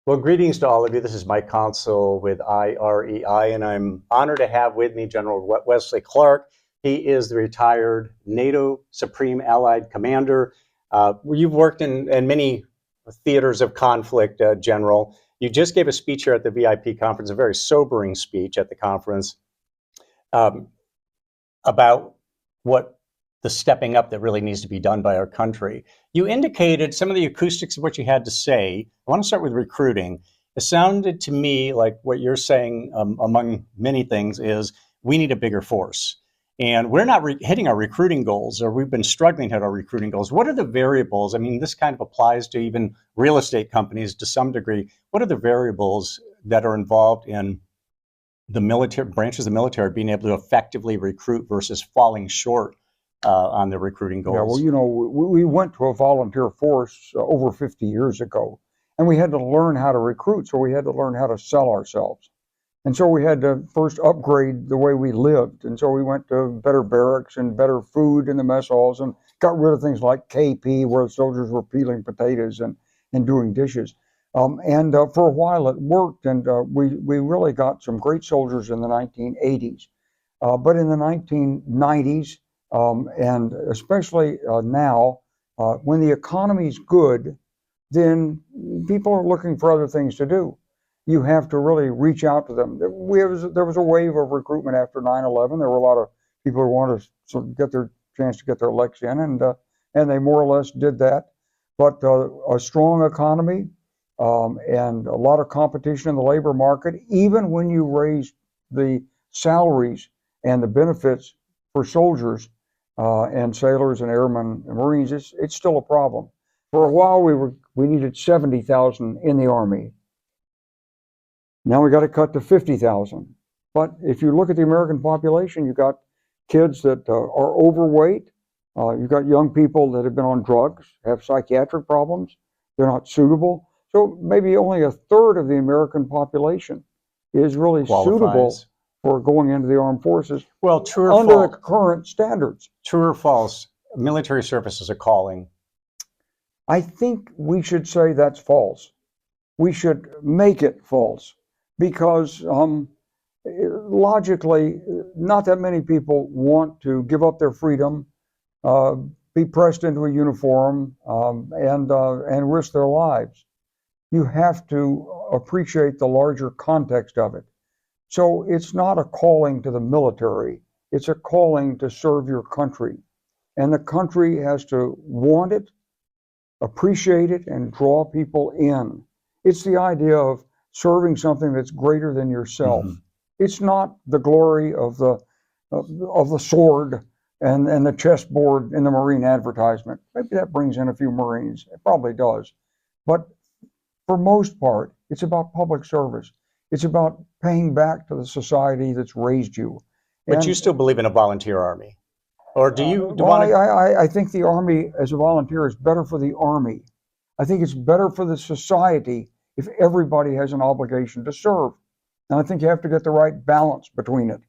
Well, greetings to all of you. This is Mike Consol with IREI, and I'm honored to have with me General Wesley Clark. He is the retired NATO Supreme Allied Commander. You've worked in many theaters of conflict, General. You just gave a speech here at the VIP conference, a very sobering speech at the conference, about what the stepping up that really needs to be done by our country. You indicated some of the acoustics of what you had to say. I want to start with recruiting. It sounded to me like what you're saying, among many things, is we need a bigger force. And we're not hitting our recruiting goals, or we've been struggling to hit our recruiting goals. What are the variables? I mean, this kind of applies to even real estate companies to some degree. What are the variables that are involved in the military branches of the military being able to effectively recruit versus falling short on the recruiting goals? Yeah, well, you know, we went to a volunteer force over 50 years ago, and we had to learn how to recruit, so we had to learn how to sell ourselves. And so we had to first upgrade the way we lived, and so we went to better barracks and better food in the mess halls and got rid of things like KP, where the soldiers were peeling potatoes and doing dishes. And for a while it worked, and we really got some great soldiers in the 1980s. But in the 1990s, and especially now, when the economy's good, then people are looking for other things to do. You have to really reach out to them. There was a wave of recruitment after 9/11. There were a lot of people who wanted to sort of get their chance to get their licks in, and they more or less did that. But a strong economy and a lot of competition in the labor market, even when you raise the salaries and the benefits for soldiers and sailors and airmen and Marines, it's still a problem. For a while, we needed 70,000 in the Army. Now we got to cut to 50,000. But if you look at the American population, you've got kids that are overweight. You've got young people that have been on drugs, have psychiatric problems. They're not suitable. So maybe only a third of the American population is really suitable for going into the armed forces. Well, true or under false? The current standards. True or false? Military service is a calling. I think we should say that's false. We should make it false, because logically, not that many people want to give up their freedom, be pressed into a uniform, and risk their lives. You have to appreciate the larger context of it. So it's not a calling to the military, it's a calling to serve your country. And the country has to want it, appreciate it, and draw people in. It's the idea of serving something that's greater than yourself. Mm-hmm. It's not the glory of the sword and the chessboard in the Marine advertisement. Maybe that brings in a few Marines. It probably does. But for most part, it's about public service. It's about paying back to the society that's raised you. But you still believe in a volunteer army? Or do you I think the Army as a volunteer is better for the Army. I think it's better for the society if everybody has an obligation to serve. And I think you have to get the right balance between it.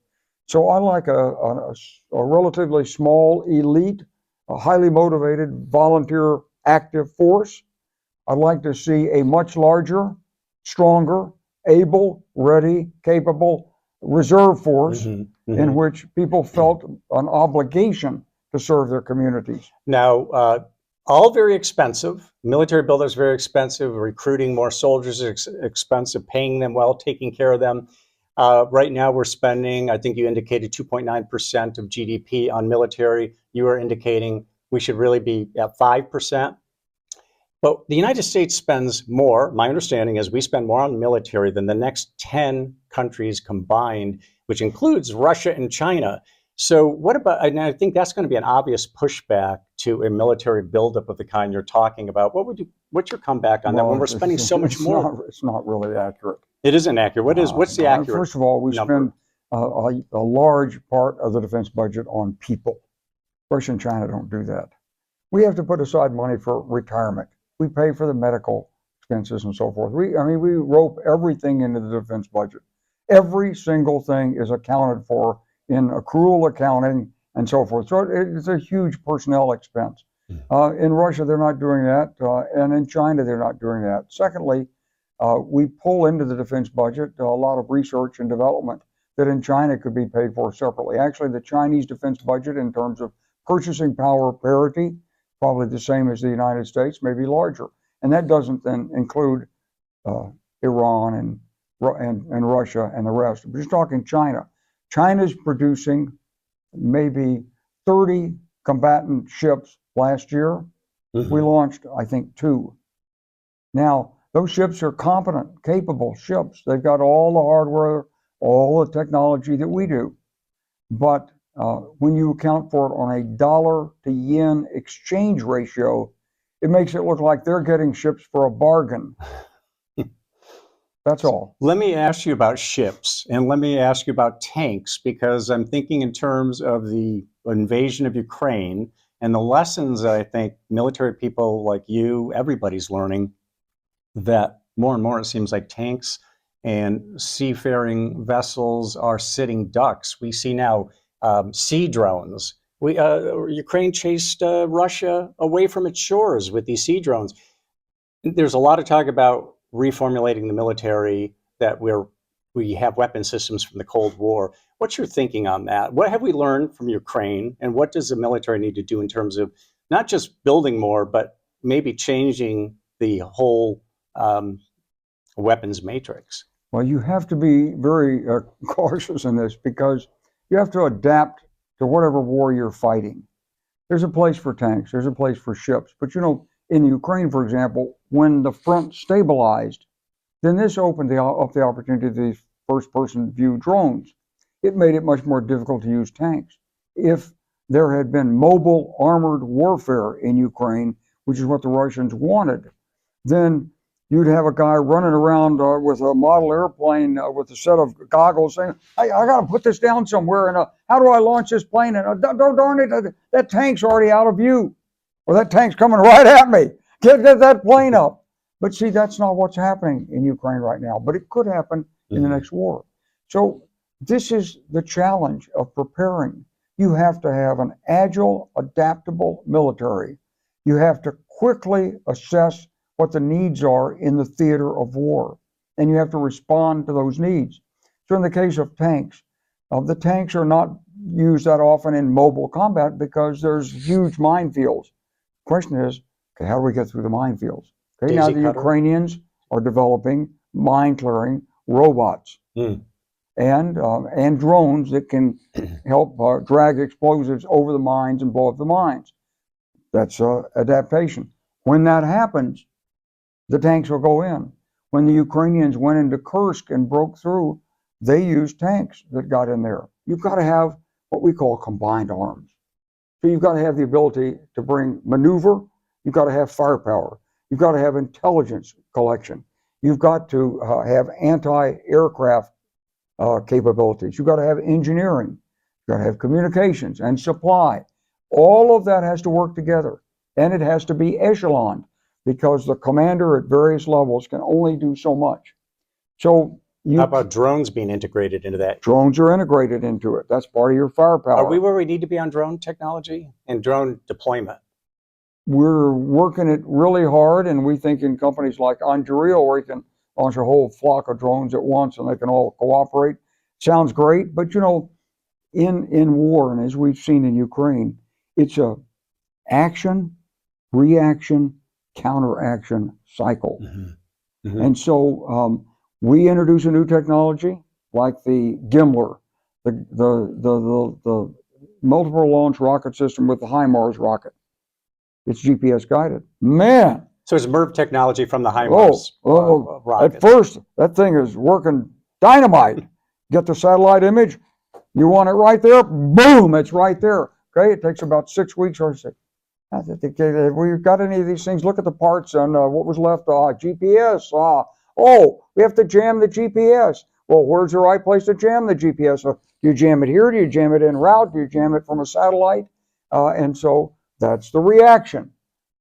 So I like a relatively small, elite, a highly motivated, volunteer, active force. I'd like to see a much larger, stronger, able, ready, capable reserve force in which people felt an obligation to serve their communities. Now, all very expensive. Military building is very expensive. Recruiting more soldiers is expensive. Paying them well, taking care of them. Right now, we're spending, I think you indicated 2.9% of GDP on military. You are indicating we should really be at 5%. But the United States spends more, my understanding is we spend more on the military than the next 10 countries combined, which includes Russia and China. So what about, and I think that's going to be an obvious pushback to a military buildup of the kind you're talking about. What's your comeback on that when we're spending so much more? It's not really accurate. It isn't accurate. What's the accurate First of all, we number? Spend a large part of the defense budget on people. Russia and China don't do that. We have to put aside money for retirement. We pay for the medical expenses and so forth. We rope everything into the defense budget. Every single thing is accounted for in accrual accounting and so forth. So it's a huge personnel expense. In Russia, they're not doing that, and in China, they're not doing that. Secondly, We pull into the defense budget a lot of research and development that in China could be paid for separately. Actually, the Chinese defense budget in terms of purchasing power parity, probably the same as the United States, maybe larger. And that doesn't then include Iran and Russia and the rest. We're just talking China. China's producing maybe 30 combatant ships last year. Mm-hmm. We launched, I think, 2. Now, those ships are competent, capable ships. They've got all the hardware, all the technology that we do. But when you account for it on a dollar to yen exchange ratio, it makes it look like they're getting ships for a bargain. That's all. Let me ask you about ships, and let me ask you about tanks, because I'm thinking in terms of the invasion of Ukraine and the lessons that I think military people like you, everybody's learning, that more and more it seems like tanks and seafaring vessels are sitting ducks. We see now sea drones. Ukraine chased Russia away from its shores with these sea drones. There's a lot of talk about reformulating the military, that we have weapon systems from the Cold War. What's your thinking on that? What have we learned from Ukraine, and what does the military need to do in terms of not just building more, but maybe changing the whole weapons matrix? Well, you have to be very cautious in this, because you have to adapt to whatever war you're fighting. There's a place for tanks, there's a place for ships, but in Ukraine, for example, when the front stabilized, then this opened up the opportunity to these first-person view drones. It made it much more difficult to use tanks. If there had been mobile armored warfare in Ukraine, which is what the Russians wanted, then you'd have a guy running around with a model airplane with a set of goggles saying, "Hey, I got to put this down somewhere, and how do I launch this plane? And darn it, that tank's already out of view. Or that tank's coming right at me. Get that plane up." But see, that's not what's happening in Ukraine right now. But it could happen in the next war. So this is the challenge of preparing. You have to have an agile, adaptable military. You have to quickly assess what the needs are in the theater of war. And you have to respond to those needs. So in the case of tanks, the tanks are not used that often in mobile combat because there's huge minefields. Question is, okay, how do we get through the minefields? Okay, now the Ukrainians are developing mine-clearing robots and drones that can help drag explosives over the mines and blow up the mines. That's adaptation. When that happens, the tanks will go in. When the Ukrainians went into Kursk and broke through, they used tanks that got in there. You've got to have what we call combined arms. So you've got to have the ability to bring maneuver. You've got to have firepower. You've got to have intelligence collection. You've got to have anti-aircraft capabilities. You've got to have engineering. You've got to have communications and supply. All of that has to work together, and it has to be echeloned, because the commander at various levels can only do so much. So how about drones being integrated into that? Drones are integrated into it. That's part of your firepower. Are we where we need to be on drone technology and drone deployment? We're working it really hard, and we think in companies like Anduril, where you can launch a whole flock of drones at once and they can all cooperate. Sounds great, but in war, and as we've seen in Ukraine, it's a action, reaction, counteraction cycle. And so we introduce a new technology like the Gimler, the multiple launch rocket system with the HIMARS rocket. It's GPS guided. Man! So it's MERV technology from the HIMARS rocket. At first, that thing is working dynamite. Get the satellite image, you want it right there, boom, it's right there. Okay, it takes about 6 weeks or so. Have we got any of these things? Look at the parts on what was left. GPS. We have to jam the GPS. Well, where's the right place to jam the GPS? Do you jam it here? Do you jam it en route? Do you jam it from a satellite? And so that's the reaction.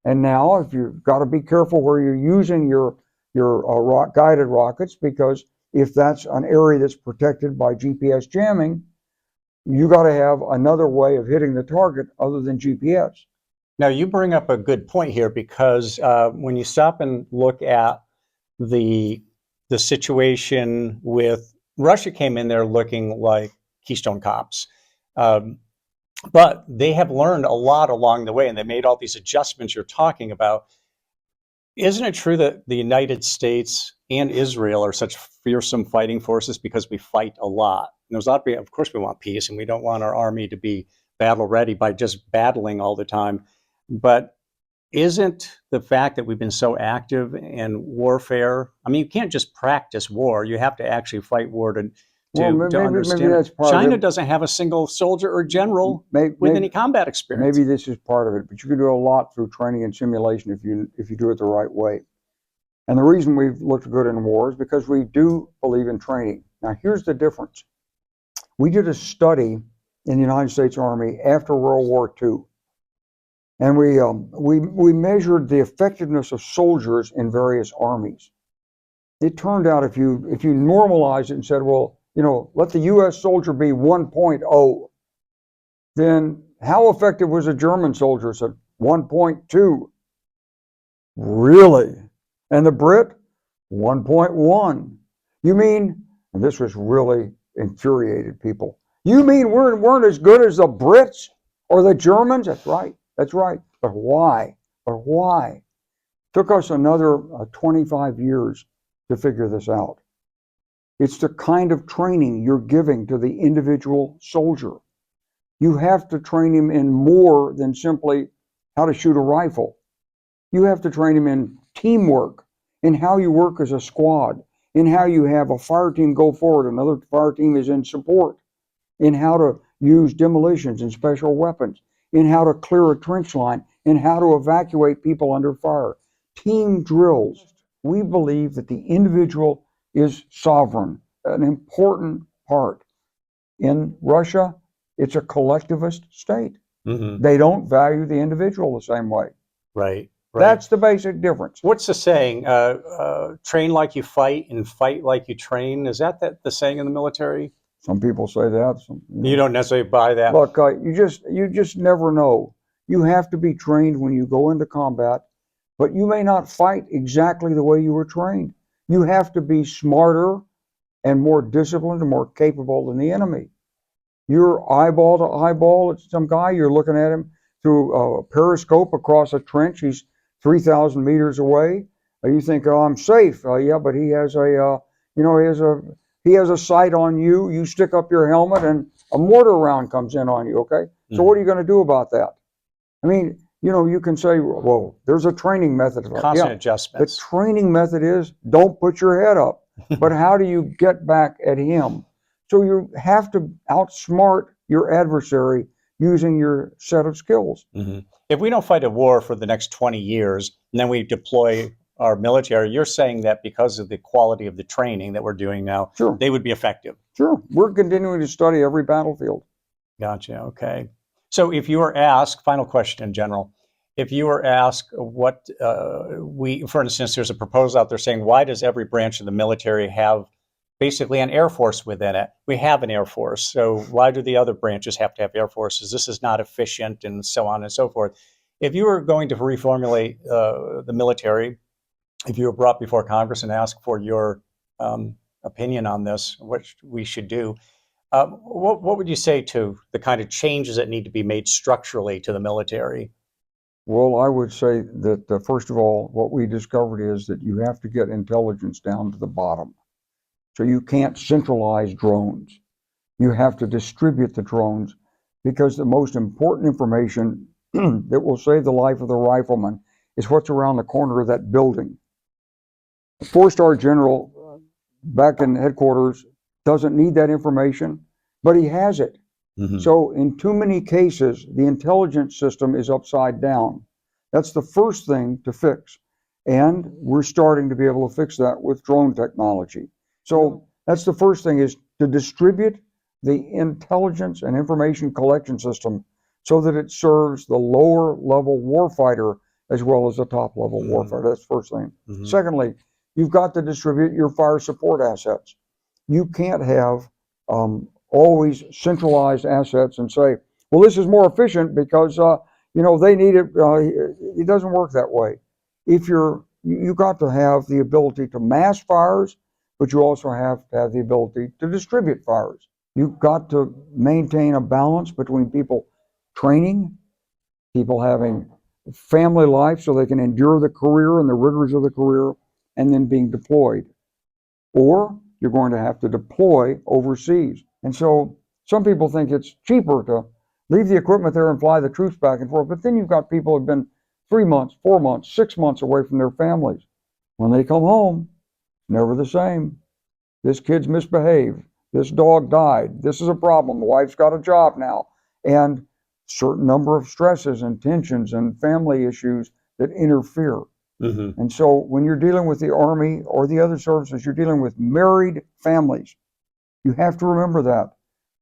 And now, if you've got to be careful where you're using your guided rockets, because if that's an area that's protected by GPS jamming, you got to have another way of hitting the target other than GPS. Now, you bring up a good point here, because when you stop and look at the the situation with Russia came in there looking like Keystone Cops. But they have learned a lot along the way, and they made all these adjustments you're talking about. Isn't it true that the United States and Israel are such fearsome fighting forces because we fight a lot? And there's a lot of course, we want peace, and we don't want our army to be battle ready by just battling all the time. But isn't the fact that we've been so active in warfare? I mean, you can't just practice war. You have to actually fight war to understand. Maybe that's part China of it. doesn't have a single soldier or general with any combat experience. Maybe this is part of it, but you can do a lot through training and simulation if you do it the right way. And the reason we've looked good in war is because we do believe in training. Now, here's the difference. We did a study in the United States Army after World War II. And we measured the effectiveness of soldiers in various armies. It turned out if you normalize it and said, well, let the U.S. soldier be 1.0, then how effective was a German soldier? Said 1.2. Really? And the Brit? 1.1. You mean, and this was really infuriated people, you mean we weren't as good as the Brits or the Germans? That's right. That's right. But why? But why? Took us another 25 years to figure this out. It's the kind of training you're giving to the individual soldier. You have to train him in more than simply how to shoot a rifle. You have to train him in teamwork, in how you work as a squad, in how you have a fire team go forward, another fire team is in support, in how to use demolitions and special weapons, in how to clear a trench line, in how to evacuate people under fire. Team drills. We believe that the individual is sovereign, an important part. In Russia, it's a collectivist state. Mm-hmm. They don't value the individual the same way. Right. That's the basic difference. What's the saying? Train like you fight and fight like you train. Is that the saying in the military? Some people say that. You don't necessarily buy that. Look, you just never know. You have to be trained when you go into combat, but you may not fight exactly the way you were trained. You have to be smarter and more disciplined and more capable than the enemy. You're eyeball to eyeball at some guy. You're looking at him through a periscope across a trench. He's 3,000 meters away. You think, oh, I'm safe. Yeah, but he has he has a sight on you. You stick up your helmet and a mortar round comes in on you, okay? So what are you going to do about that? I mean, you can say, well, there's a training method. Constant adjustments. The training method is don't put your head up. But how do you get back at him? So you have to outsmart your adversary using your set of skills. Mm-hmm. If we don't fight a war for the next 20 years and then we deploy our military, you're saying that because of the quality of the training that we're doing now, sure, they would be effective. Sure. We're continuing to study every battlefield. Gotcha. Okay. So if you were asked, final question in general, if you were asked what for instance, there's a proposal out there saying, why does every branch of the military have basically an Air Force within it? We have an Air Force. So why do the other branches have to have Air Forces? This is not efficient and so on and so forth. If you were going to reformulate the military, if you were brought before Congress and asked for your opinion on this, what we should do, what would you say to the kind of changes that need to be made structurally to the military? Well, I would say that, first of all, what we discovered is that you have to get intelligence down to the bottom. So you can't centralize drones. You have to distribute the drones because the most important information that will save the life of the rifleman is what's around the corner of that building. A four-star general back in headquarters doesn't need that information, but he has it. Mm-hmm. So in too many cases, the intelligence system is upside down. That's the first thing to fix. And we're starting to be able to fix that with drone technology. So that's the first thing, is to distribute the intelligence and information collection system so that it serves the lower level warfighter as well as the top level warfighter. That's the first thing. Mm-hmm. Secondly, you've got to distribute your fire support assets. You can't have always centralized assets and say, well, this is more efficient because they need it. It doesn't work that way. If you've got to have the ability to mass fires, but you also have to have the ability to distribute fires. You've got to maintain a balance between people training, people having family life so they can endure the career and the rigors of the career, and then being deployed. Or you're going to have to deploy overseas. And so some people think it's cheaper to leave the equipment there and fly the troops back and forth, but then you've got people who've been 3 months, 4 months, 6 months away from their families. When they come home, never the same. This kid's misbehaved. This dog died. This is a problem. The wife's got a job now. And certain number of stresses and tensions and family issues that interfere. Mm-hmm. And so when you're dealing with the Army or the other services, you're dealing with married families. You have to remember that.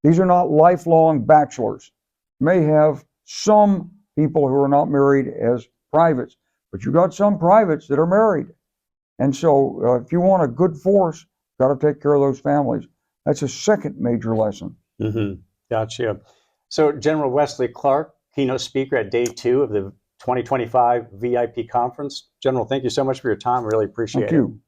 These are not lifelong bachelors. You may have some people who are not married as privates, but you got some privates that are married. And so if you want a good force, you've got to take care of those families. That's a second major lesson. Mm-hmm. Gotcha. So General Wesley Clark, keynote speaker at day 2 of the 2025 VIP conference. General, thank you so much for your time. Really appreciate it. Thank you.